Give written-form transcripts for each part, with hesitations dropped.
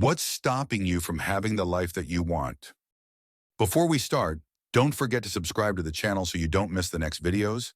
What's stopping you from having the life that you want? Before we start, don't forget to subscribe to the channel so you don't miss the next videos.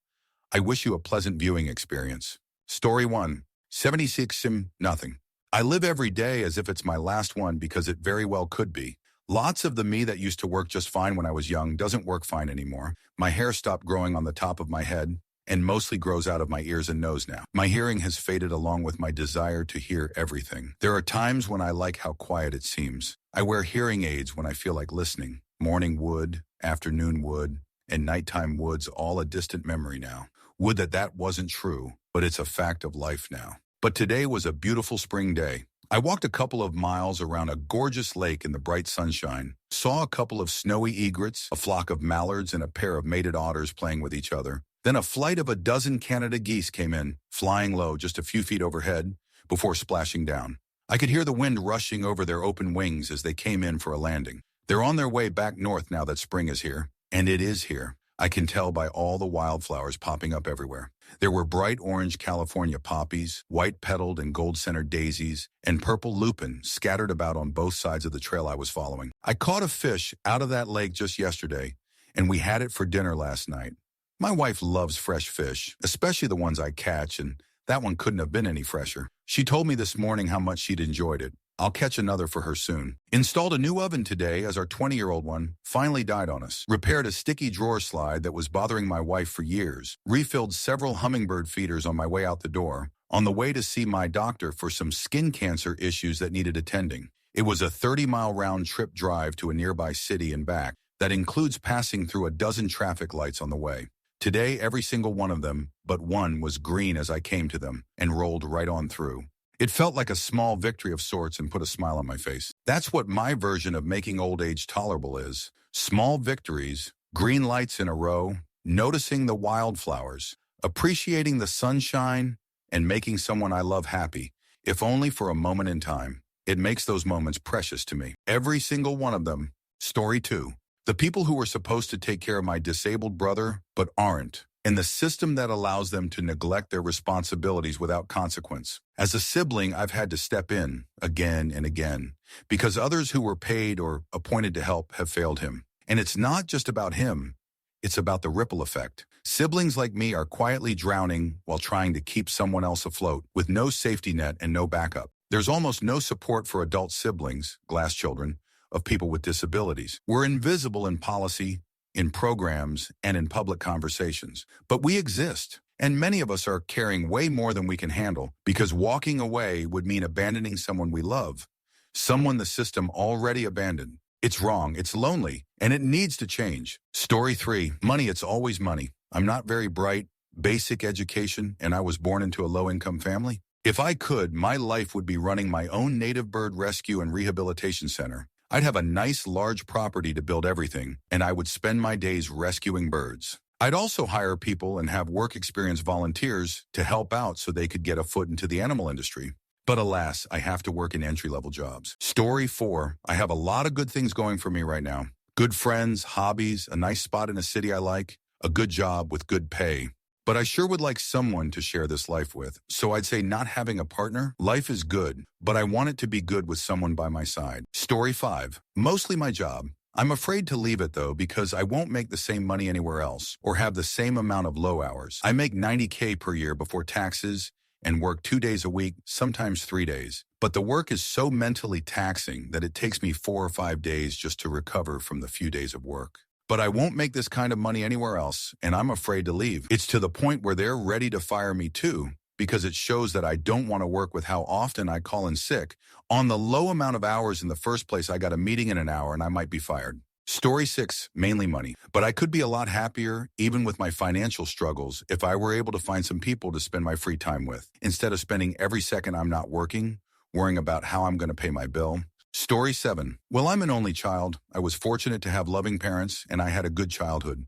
I wish you a pleasant viewing experience. Story 1. 76 nothing. I live every day as if it's my last one because it very well could be. Lots of the me that used to work just fine when I was young doesn't work fine anymore. My hair stopped growing on the top of my head and mostly grows out of my ears and nose now. My hearing has faded along with my desire to hear everything. There are times when I like how quiet it seems. I wear hearing aids when I feel like listening. Morning wood, afternoon wood, and nighttime wood's all a distant memory now. Would that wasn't true, but it's a fact of life now. But today was a beautiful spring day. I walked a couple of miles around a gorgeous lake in the bright sunshine, saw a couple of snowy egrets, a flock of mallards, and a pair of mated otters playing with each other. Then a flight of a dozen Canada geese came in, flying low just a few feet overhead, before splashing down. I could hear the wind rushing over their open wings as they came in for a landing. They're on their way back north now that spring is here. And it is here. I can tell by all the wildflowers popping up everywhere. There were bright orange California poppies, white-petaled and gold-centered daisies, and purple lupin scattered about on both sides of the trail I was following. I caught a fish out of that lake just yesterday, and we had it for dinner last night. My wife loves fresh fish, especially the ones I catch, and that one couldn't have been any fresher. She told me this morning how much she'd enjoyed it. I'll catch another for her soon. Installed a new oven today as our 20-year-old one finally died on us. Repaired a sticky drawer slide that was bothering my wife for years. Refilled several hummingbird feeders on my way out the door. On the way to see my doctor for some skin cancer issues that needed attending. It was a 30-mile round trip drive to a nearby city and back. That includes passing through a dozen traffic lights on the way. Today, every single one of them, but one, was green as I came to them and rolled right on through. It felt like a small victory of sorts and put a smile on my face. That's what my version of making old age tolerable is. Small victories, green lights in a row, noticing the wildflowers, appreciating the sunshine, and making someone I love happy, if only for a moment in time. It makes those moments precious to me. Every single one of them. Story 2. The people who were supposed to take care of my disabled brother, but aren't. And the system that allows them to neglect their responsibilities without consequence. As a sibling, I've had to step in again and again because others who were paid or appointed to help have failed him. And it's not just about him. It's about the ripple effect. Siblings like me are quietly drowning while trying to keep someone else afloat with no safety net and no backup. There's almost no support for adult siblings, glass children, of people with disabilities. We're invisible in policy, in programs, and in public conversations. But we exist, and many of us are carrying way more than we can handle because walking away would mean abandoning someone we love, someone the system already abandoned. It's wrong, it's lonely, and it needs to change. Story 3. Money, it's always money. I'm not very bright, basic education, and I was born into a low-income family. If I could, my life would be running my own native bird rescue and rehabilitation center. I'd have a nice large property to build everything, and I would spend my days rescuing birds. I'd also hire people and have work experience volunteers to help out so they could get a foot into the animal industry. But alas, I have to work in entry-level jobs. Story 4. I have a lot of good things going for me right now. Good friends, hobbies, a nice spot in a city I like, a good job with good pay. But I sure would like someone to share this life with. So I'd say not having a partner, life is good, but I want it to be good with someone by my side. Story 5. Mostly my job. I'm afraid to leave it though because I won't make the same money anywhere else or have the same amount of low hours. I make $90K per year before taxes and work 2 days a week, sometimes 3 days. But the work is so mentally taxing that it takes me 4 or 5 days just to recover from the few days of work. But I won't make this kind of money anywhere else, and I'm afraid to leave. It's to the point where they're ready to fire me too, because it shows that I don't want to work with how often I call in sick. On the low amount of hours in the first place, I got a meeting in an hour and I might be fired. Story 6, mainly money. But I could be a lot happier, even with my financial struggles, if I were able to find some people to spend my free time with, instead of spending every second I'm not working, worrying about how I'm going to pay my bill. Story 7. Well, I'm an only child. I was fortunate to have loving parents, and I had a good childhood.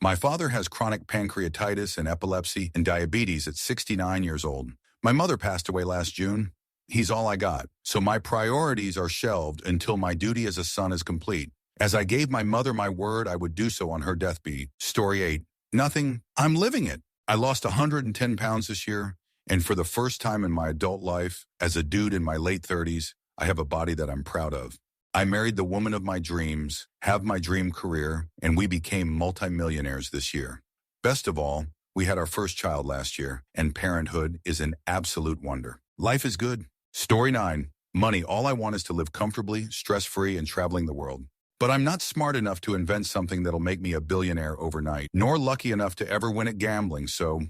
My father has chronic pancreatitis and epilepsy and diabetes at 69 years old. My mother passed away last June. He's all I got. So my priorities are shelved until my duty as a son is complete. As I gave my mother my word, I would do so on her deathbed. Story 8. Nothing. I'm living it. I lost 110 pounds this year, and for the first time in my adult life, as a dude in my late 30s, I have a body that I'm proud of. I married the woman of my dreams, have my dream career, and we became multimillionaires this year. Best of all, we had our first child last year, and parenthood is an absolute wonder. Life is good. Story 9. Money. All I want is to live comfortably, stress-free, and traveling the world. But I'm not smart enough to invent something that'll make me a billionaire overnight, nor lucky enough to ever win at gambling, so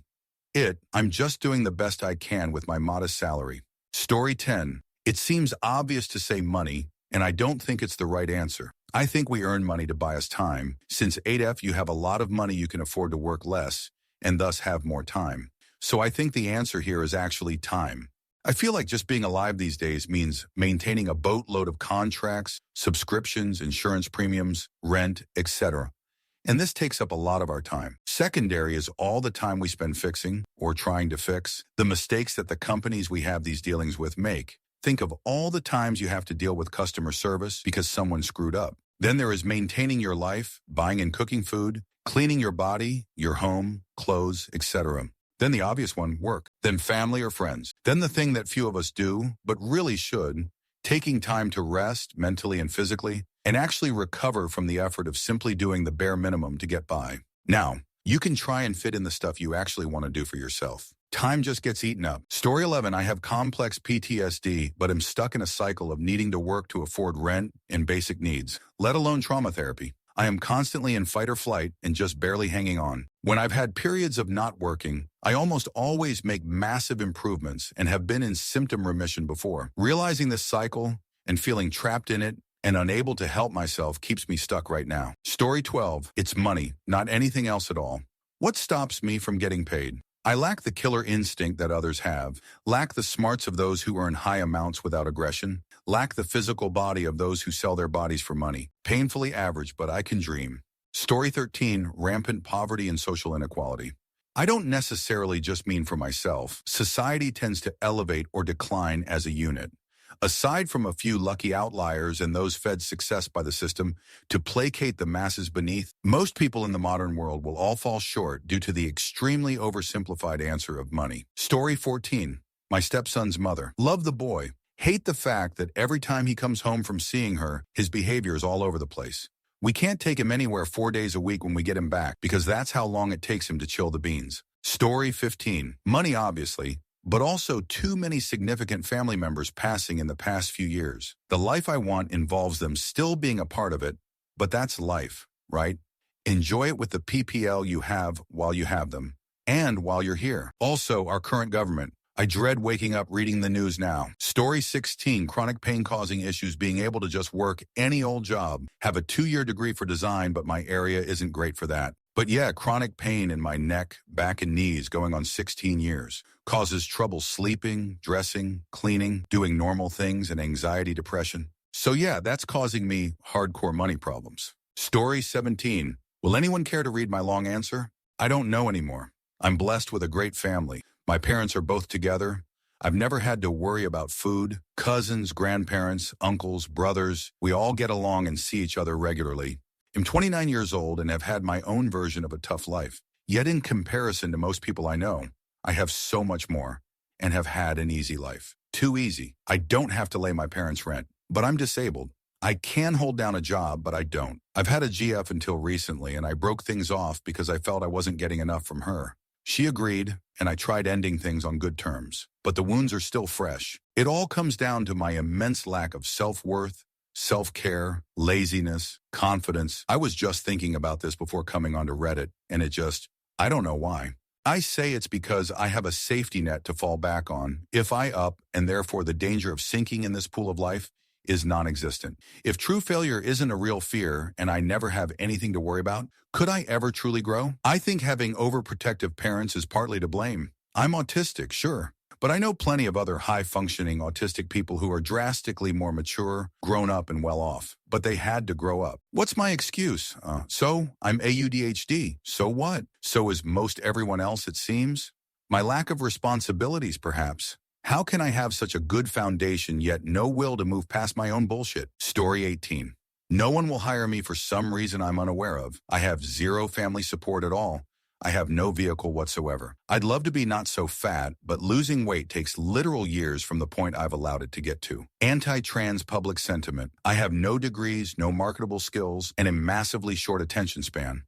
I'm just doing the best I can with my modest salary. Story 10. It seems obvious to say money, and I don't think it's the right answer. I think we earn money to buy us time. Since 8F, you have a lot of money, you can afford to work less, and thus have more time. So I think the answer here is actually time. I feel like just being alive these days means maintaining a boatload of contracts, subscriptions, insurance premiums, rent, etc. And this takes up a lot of our time. Secondary is all the time we spend fixing or trying to fix the mistakes that the companies we have these dealings with make. Think of all the times you have to deal with customer service because someone screwed up. Then there is maintaining your life, buying and cooking food, cleaning your body, your home, clothes, etc. Then the obvious one, work. Then family or friends. Then the thing that few of us do, but really should, taking time to rest mentally and physically, and actually recover from the effort of simply doing the bare minimum to get by. Now, you can try and fit in the stuff you actually want to do for yourself. Time just gets eaten up. Story 11. I have complex PTSD, but am stuck in a cycle of needing to work to afford rent and basic needs, let alone trauma therapy. I am constantly in fight or flight and just barely hanging on. When I've had periods of not working, I almost always make massive improvements and have been in symptom remission before. Realizing this cycle and feeling trapped in it and unable to help myself keeps me stuck right now. Story 12. It's money, not anything else at all. What stops me from getting paid? I lack the killer instinct that others have, lack the smarts of those who earn high amounts without aggression, lack the physical body of those who sell their bodies for money. Painfully average, but I can dream. Story 13. Rampant poverty and social inequality. I don't necessarily just mean for myself. Society tends to elevate or decline as a unit. Aside from a few lucky outliers and those fed success by the system to placate the masses beneath, most people in the modern world will all fall short due to the extremely oversimplified answer of money. Story 14. My stepson's mother. Love the boy. Hate the fact that every time he comes home from seeing her, his behavior is all over the place. We can't take him anywhere 4 days a week when we get him back because that's how long it takes him to chill the beans. Story 15. Money, obviously, but also too many significant family members passing in the past few years. The life I want involves them still being a part of it, but that's life, right? Enjoy it with the PPL you have while you have them, and while you're here. Also, our current government. I dread waking up reading the news now. Story 16. Chronic pain causing issues being able to just work any old job. Have a 2-year degree for design, but my area isn't great for that. But yeah, chronic pain in my neck, back, and knees going on 16 years. Causes trouble sleeping, dressing, cleaning, doing normal things, and anxiety, depression. So yeah, that's causing me hardcore money problems. Story 17. Will anyone care to read my long answer? I don't know anymore. I'm blessed with a great family. My parents are both together. I've never had to worry about food. Cousins, grandparents, uncles, brothers, we all get along and see each other regularly. I'm 29 years old and have had my own version of a tough life. Yet in comparison to most people I know, I have so much more and have had an easy life. Too easy. I don't have to lay my parents' rent, but I'm disabled. I can hold down a job, but I don't. I've had a GF until recently, and I broke things off because I felt I wasn't getting enough from her. She agreed, and I tried ending things on good terms, but the wounds are still fresh. It all comes down to my immense lack of self-worth, self-care, laziness, confidence. I was just thinking about this before coming onto Reddit, and I don't know why. I say it's because I have a safety net to fall back on if I up, and therefore the danger of sinking in this pool of life is non-existent. If true failure isn't a real fear and I never have anything to worry about, could I ever truly grow? I think having overprotective parents is partly to blame. I'm autistic, sure, but I know plenty of other high-functioning autistic people who are drastically more mature, grown up, and well off, but they had to grow up. What's my excuse? So I'm ADHD. So what? So is most everyone else, it seems. My lack of responsibilities, perhaps. How can I have such a good foundation yet no will to move past my own bullshit? Story 18. No one will hire me for some reason I'm unaware of. I have zero family support at all. I have no vehicle whatsoever. I'd love to be not so fat, but losing weight takes literal years from the point I've allowed it to get to. Anti-trans public sentiment. I have no degrees, no marketable skills, and a massively short attention span.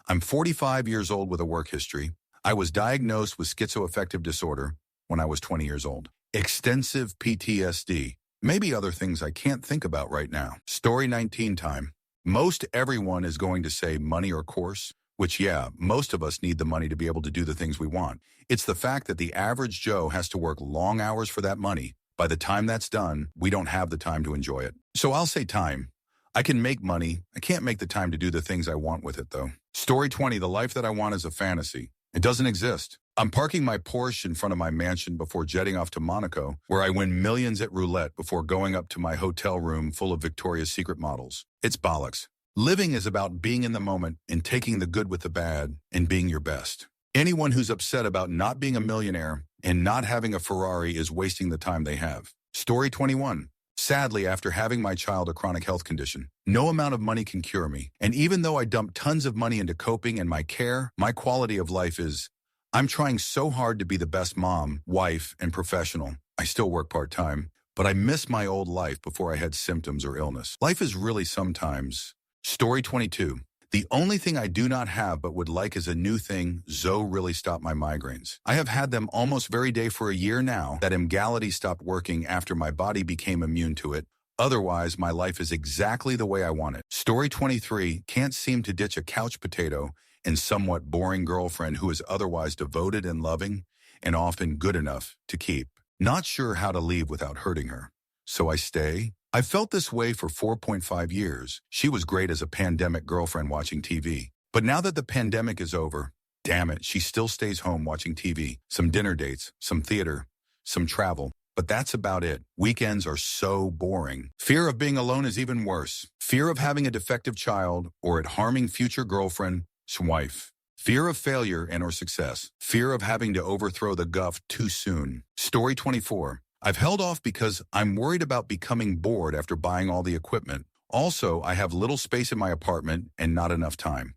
I'm 45 years old with a work history. I was diagnosed with schizoaffective disorder when I was 20 years old. Extensive PTSD. Maybe other things I can't think about right now. Story 19 time. Most everyone is going to say money or course, which yeah, most of us need the money to be able to do the things we want. It's the fact that the average Joe has to work long hours for that money. By the time that's done, we don't have the time to enjoy it. So I'll say time. I can make money. I can't make the time to do the things I want with it though. Story 20, the life that I want is a fantasy. It doesn't exist. I'm parking my Porsche in front of my mansion before jetting off to Monaco, where I win millions at roulette before going up to my hotel room full of Victoria's Secret models. It's bollocks. Living is about being in the moment and taking the good with the bad and being your best. Anyone who's upset about not being a millionaire and not having a Ferrari is wasting the time they have. Story 21. Sadly, after having my child a chronic health condition, no amount of money can cure me. And even though I dump tons of money into coping and my care, my quality of life is, I'm trying so hard to be the best mom, wife, and professional. I still work part-time, but I miss my old life before I had symptoms or illness. Life is really sometimes. Story 22. The only thing I do not have but would like is a new thing. Zoe really stopped my migraines. I have had them almost every day for a year now. That Emgality stopped working after my body became immune to it. Otherwise, my life is exactly the way I want it. Story 23. Can't seem to ditch a couch potato and somewhat boring girlfriend who is otherwise devoted and loving and often good enough to keep. Not sure how to leave without hurting her. So I stay. I've felt this way for 4.5 years. She was great as a pandemic girlfriend watching TV. But now that the pandemic is over, damn it, she still stays home watching TV. Some dinner dates, some theater, some travel. But that's about it. Weekends are so boring. Fear of being alone is even worse. Fear of having a defective child or it harming future girlfriend, wife. Fear of failure and or success. Fear of having to overthrow the guff too soon. Story 24. I've held off because I'm worried about becoming bored after buying all the equipment. Also, I have little space in my apartment and not enough time.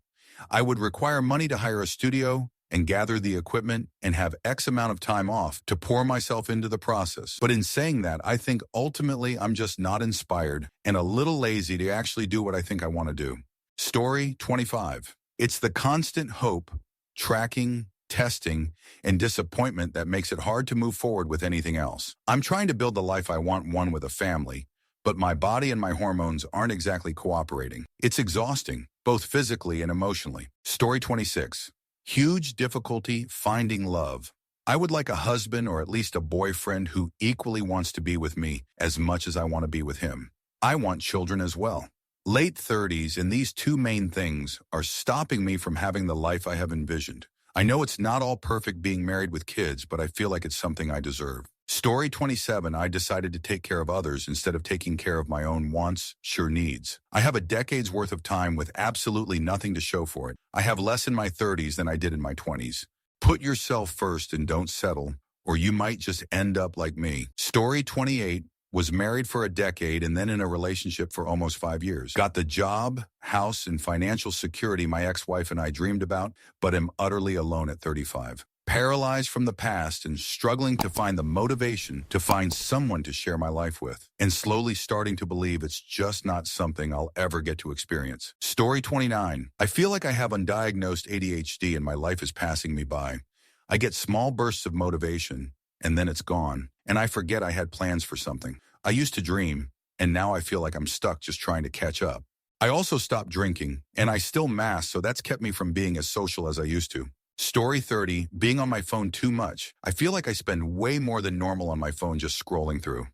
I would require money to hire a studio and gather the equipment and have X amount of time off to pour myself into the process. But in saying that, I think ultimately I'm just not inspired and a little lazy to actually do what I think I want to do. Story 25. It's the constant hope, tracking, testing, and disappointment that makes it hard to move forward with anything else. I'm trying to build the life I want, one with a family, but my body and my hormones aren't exactly cooperating. It's exhausting, both physically and emotionally. Story 26. Huge difficulty finding love. I would like a husband or at least a boyfriend who equally wants to be with me as much as I want to be with him. I want children as well. Late 30s and these two main things are stopping me from having the life I have envisioned. I know it's not all perfect being married with kids, but I feel like it's something I deserve. Story 27, I decided to take care of others instead of taking care of my own wants, sure needs. I have a decade's worth of time with absolutely nothing to show for it. I have less in my 30s than I did in my 20s. Put yourself first and don't settle, or you might just end up like me. Story 28, was married for a decade and then in a relationship for almost 5 years. Got the job, house, and financial security my ex-wife and I dreamed about, but am utterly alone at 35. Paralyzed from the past and struggling to find the motivation to find someone to share my life with, and slowly starting to believe it's just not something I'll ever get to experience. Story 29. I feel like I have undiagnosed ADHD and my life is passing me by. I get small bursts of motivation, and then it's gone, and I forget I had plans for something. I used to dream, and now I feel like I'm stuck just trying to catch up. I also stopped drinking, and I still mask, so that's kept me from being as social as I used to. Story 30, being on my phone too much. I feel like I spend way more than normal on my phone just scrolling through.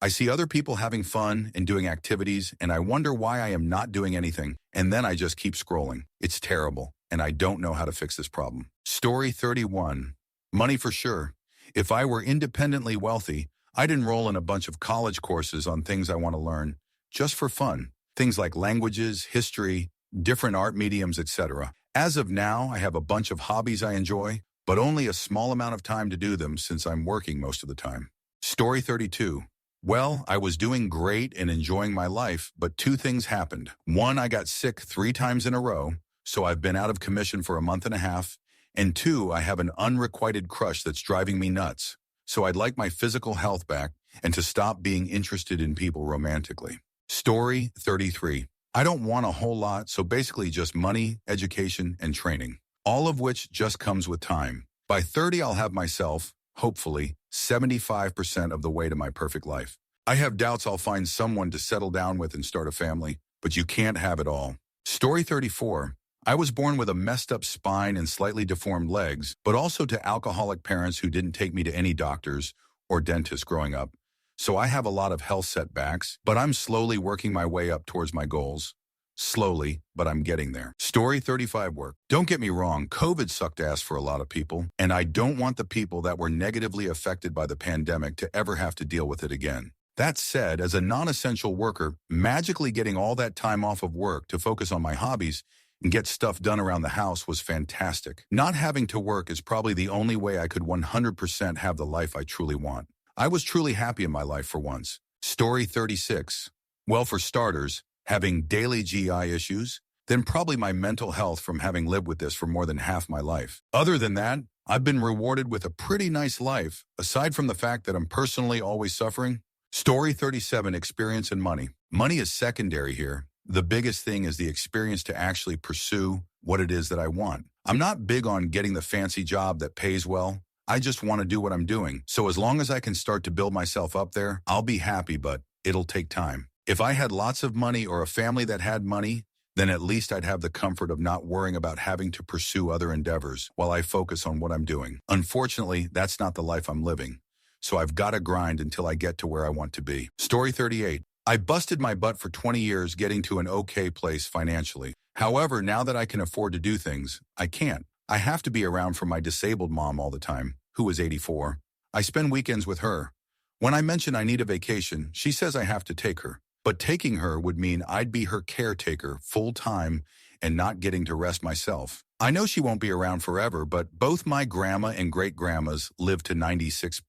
I see other people having fun and doing activities, and I wonder why I am not doing anything, and then I just keep scrolling. It's terrible, and I don't know how to fix this problem. Story 31, money for sure. If I were independently wealthy, I'd enroll in a bunch of college courses on things I want to learn, just for fun. Things like languages, history, different art mediums, etc. As of now, I have a bunch of hobbies I enjoy, but only a small amount of time to do them since I'm working most of the time. Story 32. Well, I was doing great and enjoying my life, but two things happened. One, I got sick 3 times in a row, so I've been out of commission for a month and a half, And 2, I have an unrequited crush that's driving me nuts. So I'd like my physical health back and to stop being interested in people romantically. Story 33. I don't want a whole lot, so basically just money, education, and training. All of which just comes with time. By 30, I'll have myself, hopefully, 75% of the way to my perfect life. I have doubts I'll find someone to settle down with and start a family, but you can't have it all. Story 34. I was born with a messed up spine and slightly deformed legs, but also to alcoholic parents who didn't take me to any doctors or dentists growing up. So I have a lot of health setbacks, but I'm slowly working my way up towards my goals. Slowly, but I'm getting there. Story 35 work. Don't get me wrong, COVID sucked ass for a lot of people, and I don't want the people that were negatively affected by the pandemic to ever have to deal with it again. That said, as a non-essential worker, magically getting all that time off of work to focus on my hobbies and get stuff done around the house was fantastic. Not having to work is probably the only way I could 100% have the life I truly want. I was truly happy in my life for once. Story 36. Well, for starters, having daily GI issues, then probably my mental health from having lived with this for more than half my life. Other than that, I've been rewarded with a pretty nice life, aside from the fact that I'm personally always suffering. Story 37, experience and money. Money is secondary here. The biggest thing is the experience to actually pursue what it is that I want. I'm not big on getting the fancy job that pays well. I just want to do what I'm doing. So as long as I can start to build myself up there, I'll be happy, but it'll take time. If I had lots of money or a family that had money, then at least I'd have the comfort of not worrying about having to pursue other endeavors while I focus on what I'm doing. Unfortunately, that's not the life I'm living. So I've got to grind until I get to where I want to be. Story 38. I busted my butt for 20 years getting to an okay place financially. However, now that I can afford to do things, I can't. I have to be around for my disabled mom all the time, who is 84. I spend weekends with her. When I mention I need a vacation, she says I have to take her. But taking her would mean I'd be her caretaker full-time and not getting to rest myself. I know she won't be around forever, but both my grandma and great-grandmas lived to 96.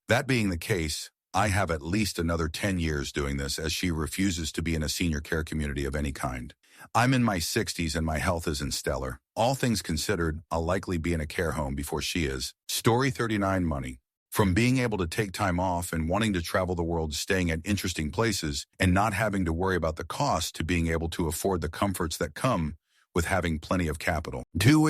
That being the case, I have at least another 10 years doing this as she refuses to be in a senior care community of any kind. I'm in my 60s and my health isn't stellar. All things considered, I'll likely be in a care home before she is. Story 39, money. From being able to take time off and wanting to travel the world staying at interesting places and not having to worry about the cost to being able to afford the comforts that come with having plenty of capital. Do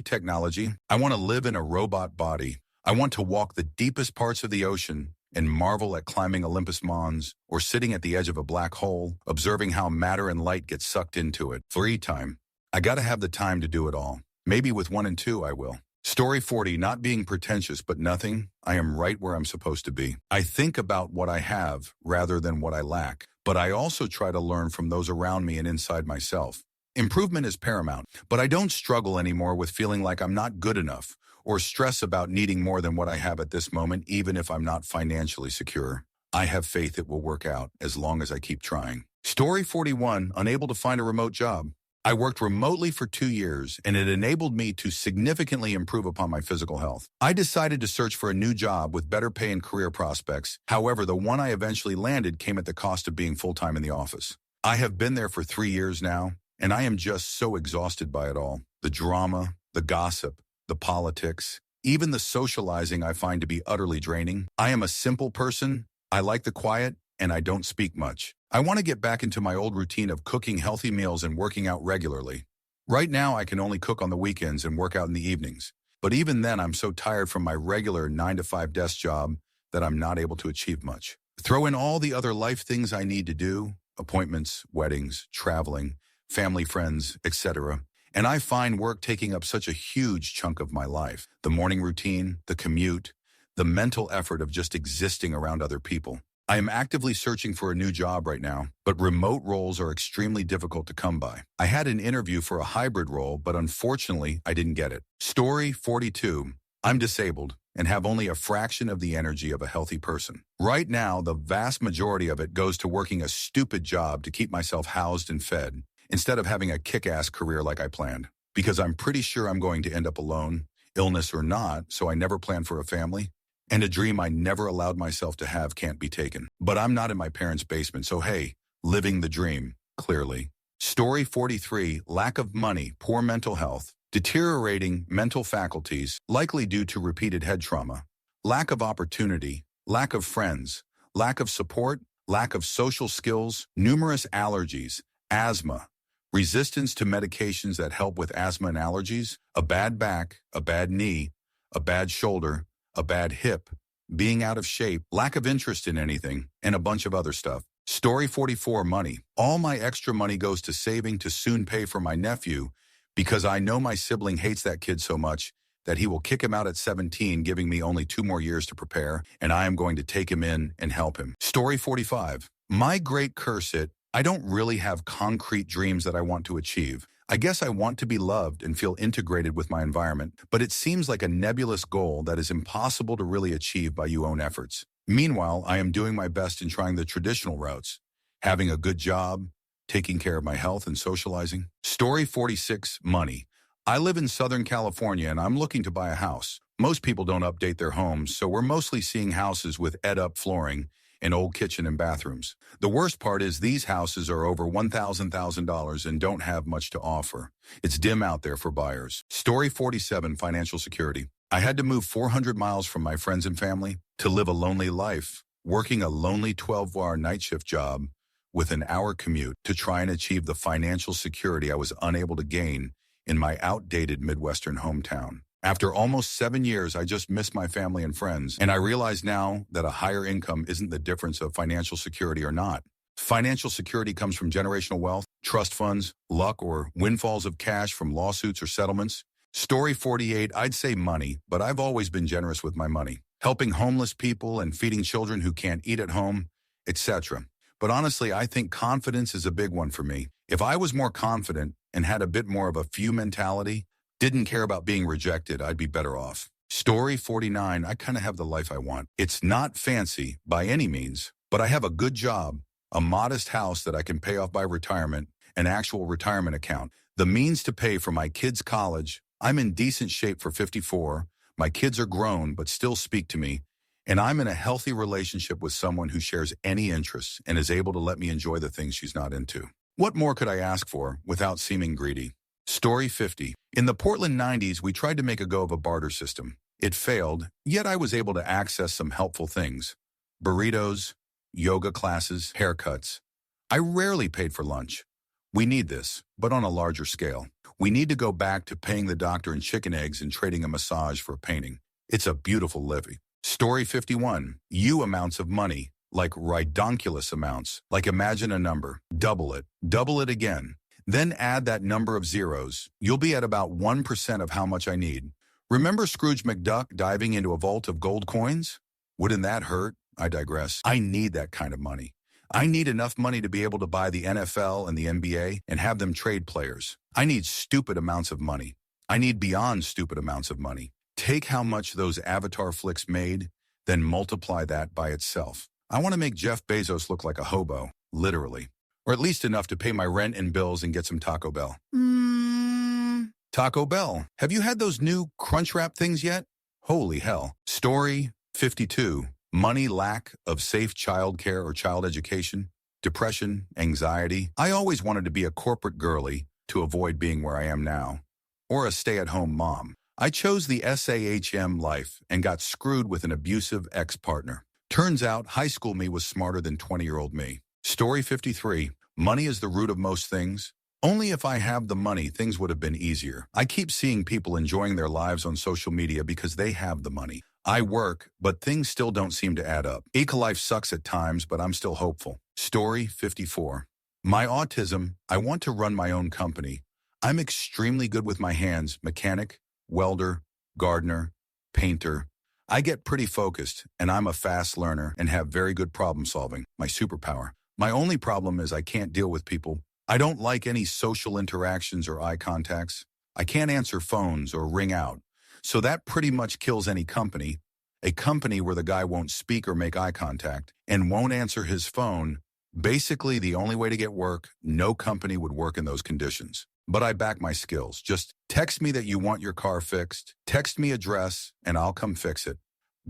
technology. I want to live in a robot body. I want to walk the deepest parts of the ocean and marvel at climbing Olympus Mons or sitting at the edge of a black hole, observing how matter and light get sucked into it. Free time. I gotta have the time to do it all. Maybe with 1 and 2 I will. Story 40, not being pretentious but nothing. I am right where I'm supposed to be. I think about what I have rather than what I lack, but I also try to learn from those around me and inside myself. Improvement is paramount, but I don't struggle anymore with feeling like I'm not good enough or stress about needing more than what I have at this moment, even if I'm not financially secure. I have faith it will work out as long as I keep trying. Story 41, unable to find a remote job. I worked remotely for 2 years, and it enabled me to significantly improve upon my physical health. I decided to search for a new job with better pay and career prospects. However, the one I eventually landed came at the cost of being full-time in the office. I have been there for 3 years now, and I am just so exhausted by it all. The drama, the gossip, the politics, even the socializing I find to be utterly draining. I am a simple person, I like the quiet, and I don't speak much. I want to get back into my old routine of cooking healthy meals and working out regularly. Right now I can only cook on the weekends and work out in the evenings. But even then I'm so tired from my regular 9-to-5 desk job that I'm not able to achieve much. Throw in all the other life things I need to do, appointments, weddings, traveling, family, friends, etc., and I find work taking up such a huge chunk of my life. The morning routine, the commute, the mental effort of just existing around other people. I am actively searching for a new job right now, but remote roles are extremely difficult to come by. I had an interview for a hybrid role, but unfortunately, I didn't get it. Story 42. I'm disabled and have only a fraction of the energy of a healthy person. Right now, the vast majority of it goes to working a stupid job to keep myself housed and fed, instead of having a kick-ass career like I planned. Because I'm pretty sure I'm going to end up alone, illness or not, so I never planned for a family. And a dream I never allowed myself to have can't be taken. But I'm not in my parents' basement, so hey, living the dream, clearly. Story 43, lack of money, poor mental health. deteriorating mental faculties, likely due to repeated head trauma, lack of opportunity, lack of friends, lack of support, lack of social skills, numerous allergies, asthma, resistance to medications that help with asthma and allergies, a bad back, a bad knee, a bad shoulder, a bad hip, being out of shape, lack of interest in anything, and a bunch of other stuff. Story 44, money. All my extra money goes to saving to soon pay for my nephew because I know my sibling hates that kid so much that he will kick him out at 17, giving me only 2 more years to prepare, and I am going to take him in and help him. Story 45. My great curse it, I don't really have concrete dreams that I want to achieve. I guess I want to be loved and feel integrated with my environment, but it seems like a nebulous goal that is impossible to really achieve by your own efforts. Meanwhile, I am doing my best in trying the traditional routes, having a good job, taking care of my health and socializing. Story 46, money. I live in Southern California and I'm looking to buy a house. Most people don't update their homes, so we're mostly seeing houses with ed-up flooring and old kitchen and bathrooms. The worst part is these houses are over $1,000 and don't have much to offer. It's dim out there for buyers. Story 47, financial security. I had to move 400 miles from my friends and family to live a lonely life, working a lonely 12-hour night shift job with an hour commute to try and achieve the financial security I was unable to gain in my outdated Midwestern hometown. After almost 7 years, I just miss my family and friends, and I realize now that a higher income isn't the difference of financial security or not. Financial security comes from generational wealth, trust funds, luck, or windfalls of cash from lawsuits or settlements. Story 48, I'd say money, but I've always been generous with my money, helping homeless people and feeding children who can't eat at home, etc. But honestly, I think confidence is a big one for me. If I was more confident and had a bit more of a few mentality, didn't care about being rejected, I'd be better off. Story 49, I kind of have the life I want. It's not fancy by any means, but I have a good job, a modest house that I can pay off by retirement, an actual retirement account, the means to pay for my kids' college. I'm in decent shape for 54. My kids are grown but still speak to me, and I'm in a healthy relationship with someone who shares any interests and is able to let me enjoy the things she's not into. What more could I ask for without seeming greedy? Story 50. In the Portland 90s, we tried to make a go of a barter system. It failed, yet I was able to access some helpful things. Burritos, yoga classes, haircuts. I rarely paid for lunch. We need this, but on a larger scale. We need to go back to paying the doctor in chicken eggs and trading a massage for a painting. It's a beautiful living. Story 51. Amounts of money, like ridonkulous amounts. Like imagine a number, double it again. Then add that number of zeros. You'll be at about 1% of how much I need. Remember Scrooge McDuck diving into a vault of gold coins? Wouldn't that hurt? I digress. I need that kind of money. I need enough money to be able to buy the NFL and the NBA and have them trade players. I need stupid amounts of money. I need beyond stupid amounts of money. Take how much those Avatar flicks made, then multiply that by itself. I want to make Jeff Bezos look like a hobo, literally. Or at least enough to pay my rent and bills and get some Taco Bell. Taco Bell. Have you had those new Crunchwrap things yet? Holy hell. Story 52. Money, lack of safe childcare or child education, depression, anxiety. I always wanted to be a corporate girly to avoid being where I am now, or a stay-at-home mom. I chose the SAHM life and got screwed with an abusive ex-partner. Turns out high school me was smarter than 20-year-old me. Story 53. Money is the root of most things. Only if I have the money, things would have been easier. I keep seeing people enjoying their lives on social media because they have the money. I work, but things still don't seem to add up. Eco-life sucks at times, but I'm still hopeful. Story 54. My autism, I want to run my own company. I'm extremely good with my hands, mechanic, welder, gardener, painter. I get pretty focused, and I'm a fast learner and have very good problem solving, my superpower. My only problem is I can't deal with people. I don't like any social interactions or eye contacts. I can't answer phones or ring out. So that pretty much kills any company. A company where the guy won't speak or make eye contact and won't answer his phone. Basically, the only way to get work, no company would work in those conditions. But I back my skills. Just text me that you want your car fixed. Text me address and I'll come fix it.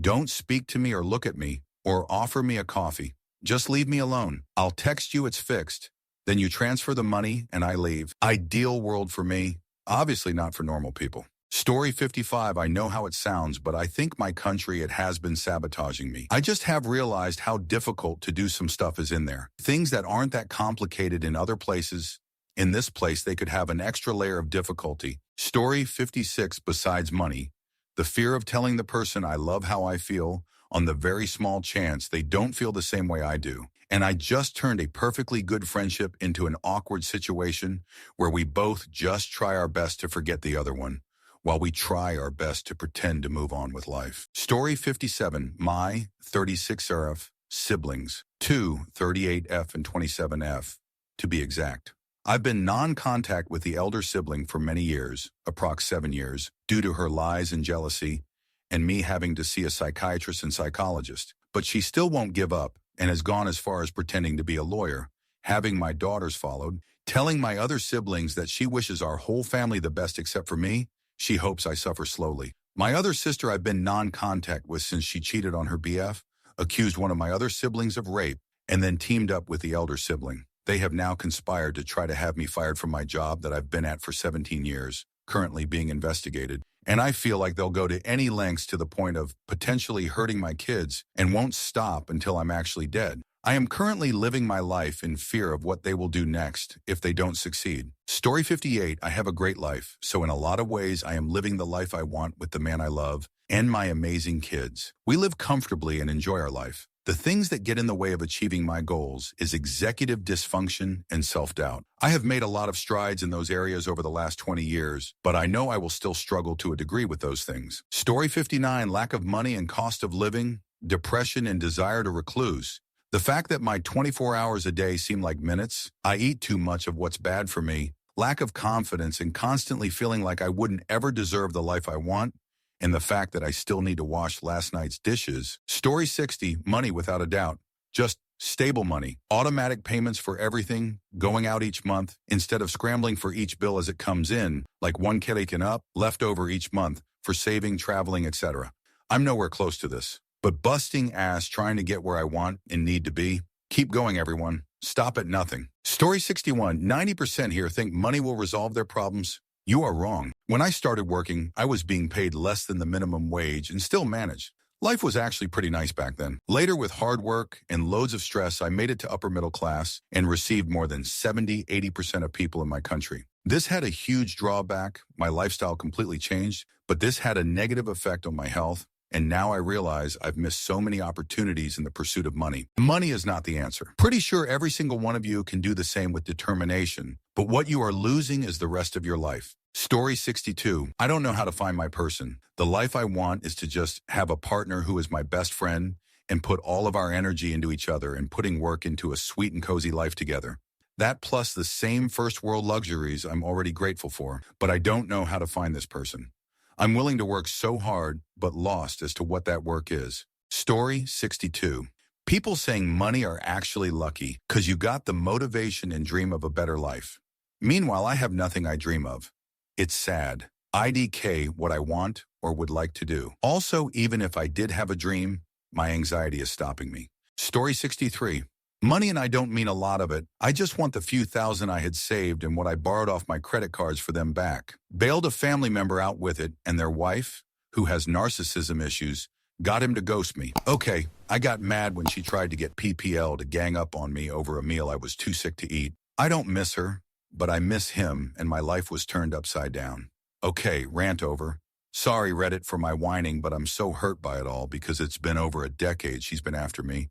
Don't speak to me or look at me or offer me a coffee. Just leave me alone. I'll text you it's fixed. Then you transfer the money and I leave. Ideal world for me. Obviously not for normal people. Story 55, I know how it sounds, but I think my country, it has been sabotaging me. I just have realized how difficult to do some stuff is in there. Things that aren't that complicated in other places, in this place, they could have an extra layer of difficulty. Story 56, besides money, the fear of telling the person I love how I feel on the very small chance they don't feel the same way I do. And I just turned a perfectly good friendship into an awkward situation where we both just try our best to forget the other one, while we try our best to pretend to move on with life. Story 57, my 36F siblings, 2 38F and 27F, to be exact. I've been non-contact with the elder sibling for many years, approx 7 years, due to her lies and jealousy, and me having to see a psychiatrist and psychologist. But she still won't give up and has gone as far as pretending to be a lawyer, having my daughters followed, telling my other siblings that she wishes our whole family the best except for me. She hopes I suffer slowly. My other sister I've been non-contact with since she cheated on her BF, accused one of my other siblings of rape, and then teamed up with the elder sibling. They have now conspired to try to have me fired from my job that I've been at for 17 years, currently being investigated. And I feel like they'll go to any lengths to the point of potentially hurting my kids and won't stop until I'm actually dead. I am currently living my life in fear of what they will do next if they don't succeed. Story 58, I have a great life, so in a lot of ways I am living the life I want with the man I love and my amazing kids. We live comfortably and enjoy our life. The things that get in the way of achieving my goals is executive dysfunction and self-doubt. I have made a lot of strides in those areas over the last 20 years, but I know I will still struggle to a degree with those things. Story 59, lack of money and cost of living, depression and desire to recluse. The fact that my 24 hours a day seem like minutes, I eat too much of what's bad for me, lack of confidence and constantly feeling like I wouldn't ever deserve the life I want, and the fact that I still need to wash last night's dishes. Story 60, money without a doubt. Just stable money, automatic payments for everything, going out each month, instead of scrambling for each bill as it comes in, like one waking up, left over each month, for saving, traveling, etc. I'm nowhere close to this, but busting ass trying to get where I want and need to be. Keep going, everyone. Stop at nothing. Story 61, 90% here think money will resolve their problems. You are wrong. When I started working, I was being paid less than the minimum wage and still managed. Life was actually pretty nice back then. Later, with hard work and loads of stress, I made it to upper middle class and received more than 70–80% of people in my country. This had a huge drawback. My lifestyle completely changed, but this had a negative effect on my health. And now I realize I've missed so many opportunities in the pursuit of money. Money is not the answer. Pretty sure every single one of you can do the same with determination, but what you are losing is the rest of your life. Story 62, I don't know how to find my person. The life I want is to just have a partner who is my best friend and put all of our energy into each other and putting work into a sweet and cozy life together. That plus the same first world luxuries I'm already grateful for, but I don't know how to find this person. I'm willing to work so hard, but lost as to what that work is. Story 62. People saying money are actually lucky because you got the motivation and dream of a better life. Meanwhile, I have nothing I dream of. It's sad. IDK what I want or would like to do. Also, even if I did have a dream, my anxiety is stopping me. Story 63. Money and I don't mean a lot of it. I just want the few thousand I had saved and what I borrowed off my credit cards for them back. Bailed a family member out with it, and their wife, who has narcissism issues, got him to ghost me. Okay, I got mad when she tried to get PPL to gang up on me over a meal I was too sick to eat. I don't miss her, but I miss him, and my life was turned upside down. Okay, rant over. Sorry, Reddit, for my whining, but I'm so hurt by it all because it's been over a decade she's been after me.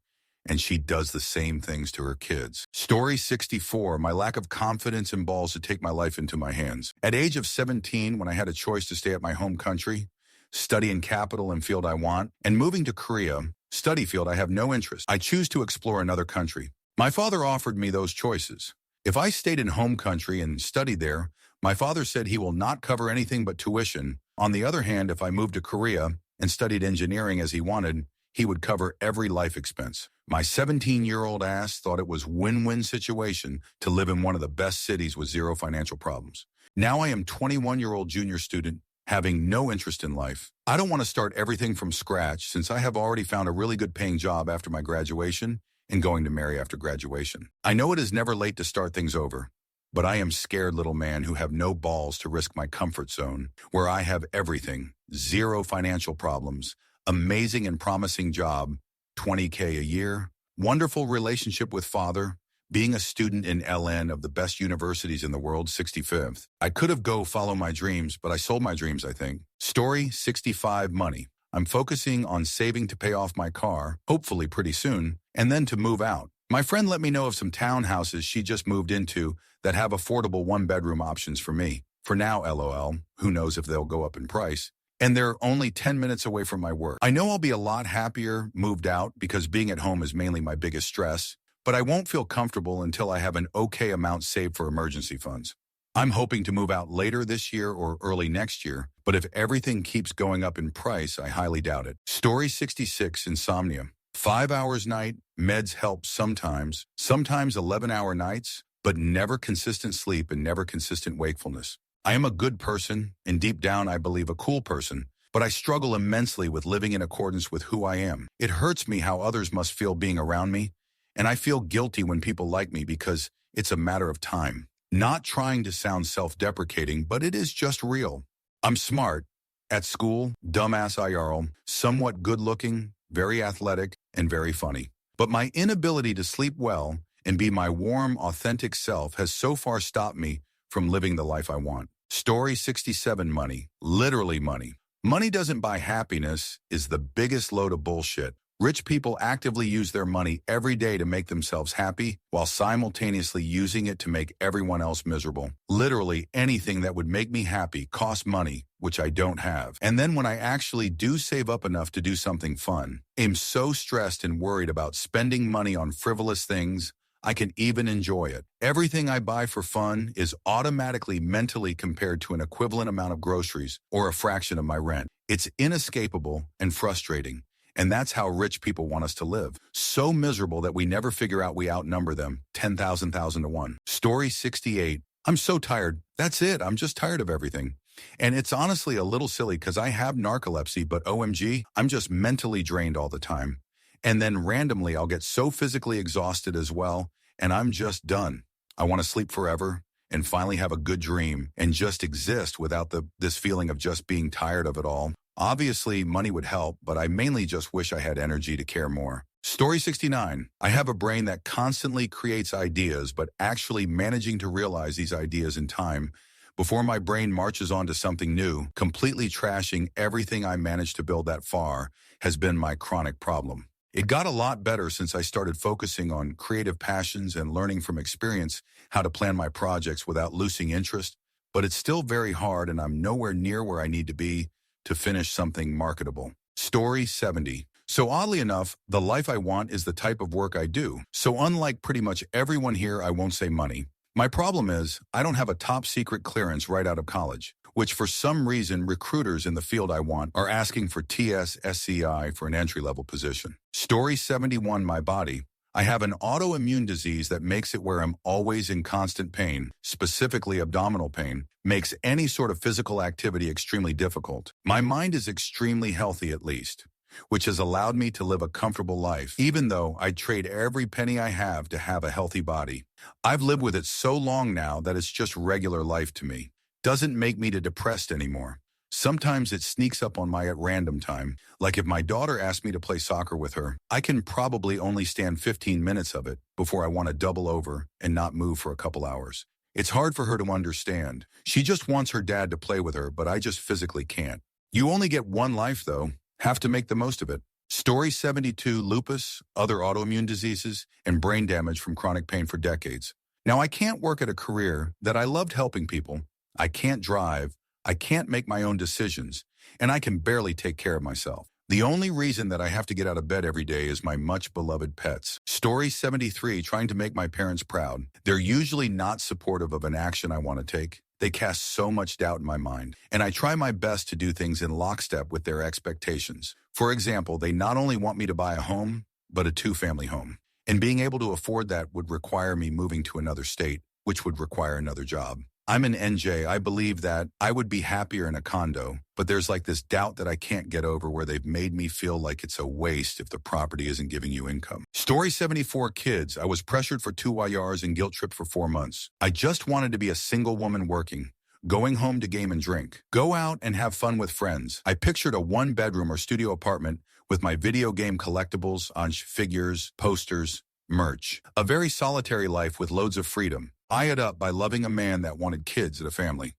And she does the same things to her kids. Story 64, my lack of confidence and balls to take my life into my hands. At age of 17, when I had a choice to stay at my home country, study in capital and field I want, and moving to Korea, study field I have no interest, I choose to explore another country. My father offered me those choices. If I stayed in home country and studied there, my father said he will not cover anything but tuition. On the other hand, if I moved to Korea and studied engineering as he wanted, he would cover every life expense. My 17-year-old ass thought it was win-win situation to live in one of the best cities with zero financial problems. Now I am 21-year-old junior student having no interest in life. I don't want to start everything from scratch since I have already found a really good paying job after my graduation and going to marry after graduation. I know it is never late to start things over, but I am scared little man who have no balls to risk my comfort zone, where I have everything, zero financial problems, amazing and promising job, 20K a year, wonderful relationship with father, being a student in LN of the best universities in the world, 65th. I could have go follow my dreams, but I sold my dreams, I think. Story 65, money. I'm focusing on saving to pay off my car, hopefully pretty soon, and then to move out. My friend let me know of some townhouses she just moved into that have affordable one-bedroom options for me. For now, LOL, who knows if they'll go up in price. And they're only 10 minutes away from my work. I know I'll be a lot happier moved out because being at home is mainly my biggest stress, but I won't feel comfortable until I have an okay amount saved for emergency funds. I'm hoping to move out later this year or early next year, but if everything keeps going up in price, I highly doubt it. Story 66, insomnia. 5 hours night, meds help sometimes 11-hour nights, but never consistent sleep and never consistent wakefulness. I am a good person, and deep down I believe a cool person, but I struggle immensely with living in accordance with who I am. It hurts me how others must feel being around me, and I feel guilty when people like me because it's a matter of time. Not trying to sound self-deprecating, but it is just real. I'm smart, at school, dumbass IRL, somewhat good-looking, very athletic, and very funny. But my inability to sleep well and be my warm, authentic self has so far stopped me from living the life I want. Story 67, money. Literally money. Money doesn't buy happiness is the biggest load of bullshit. Rich people actively use their money every day to make themselves happy while simultaneously using it to make everyone else miserable. Literally anything that would make me happy costs money, which I don't have. And then when I actually do save up enough to do something fun, I'm so stressed and worried about spending money on frivolous things, I can even enjoy it. Everything I buy for fun is automatically mentally compared to an equivalent amount of groceries or a fraction of my rent. It's inescapable and frustrating. And that's how rich people want us to live. So miserable that we never figure out we outnumber them 10,000 to 1. Story 68. I'm so tired. That's it. I'm just tired of everything. And it's honestly a little silly because I have narcolepsy, but OMG, I'm just mentally drained all the time. And then randomly I'll get so physically exhausted as well, and I'm just done. I want to sleep forever and finally have a good dream and just exist without this feeling of just being tired of it all. Obviously, money would help, but I mainly just wish I had energy to care more. Story 69. I have a brain that constantly creates ideas, but actually managing to realize these ideas in time before my brain marches on to something new, completely trashing everything I managed to build that far, has been my chronic problem. It got a lot better since I started focusing on creative passions and learning from experience how to plan my projects without losing interest, but it's still very hard and I'm nowhere near where I need to be to finish something marketable. Story 70. So oddly enough, the life I want is the type of work I do. So unlike pretty much everyone here, I won't say money. My problem is I don't have a top secret clearance right out of college, which for some reason recruiters in the field I want are asking for TS/SCI for an entry-level position. Story 71, my body. I have an autoimmune disease that makes it where I'm always in constant pain, specifically abdominal pain, makes any sort of physical activity extremely difficult. My mind is extremely healthy at least, which has allowed me to live a comfortable life, even though I'd trade every penny I have to have a healthy body. I've lived with it so long now that it's just regular life to me. Doesn't make me depressed anymore. Sometimes it sneaks up on my at random time, like if my daughter asked me to play soccer with her, I can probably only stand 15 minutes of it before I want to double over and not move for a couple hours. It's hard for her to understand. She just wants her dad to play with her, but I just physically can't. You only get one life though, have to make the most of it. Story 72, lupus, other autoimmune diseases, and brain damage from chronic pain for decades. Now I can't work at a career that I loved helping people. I can't drive. I can't make my own decisions, and I can barely take care of myself. The only reason that I have to get out of bed every day is my much-beloved pets. Story 73, trying to make my parents proud. They're usually not supportive of an action I want to take. They cast so much doubt in my mind, and I try my best to do things in lockstep with their expectations. For example, they not only want me to buy a home, but a 2-family home. And being able to afford that would require me moving to another state, which would require another job. I'm an NJ. I believe that I would be happier in a condo, but there's like this doubt that I can't get over where they've made me feel like it's a waste if the property isn't giving you income. Story 74 kids. I was pressured for 2 YRs and guilt tripped for 4 months. I just wanted to be a single woman working, going home to game and drink, go out and have fun with friends. I pictured a 1-bedroom or studio apartment with my video game collectibles, figures, posters, merch. A very solitary life with loads of freedom. Eye it up by loving a man that wanted kids and a family.